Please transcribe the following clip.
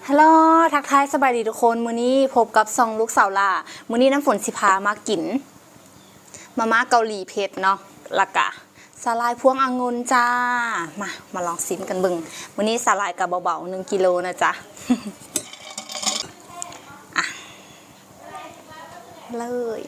ฮัลโหลทักทายสบายดีทุกคนมื้อนี้พบกับซองลูกสาวล่ามื้อนี้น้ำฝนสิพามากินมาม่าเกาหลีเผ็ดเนาะแล้วก็สาหร่ายพวงองุ่นจ้ามาลองซิมกันเบิ่งมื้อนี้สาหร่ายกับเบาๆ1 กิโลนะจ๊ะ อ่ะเลย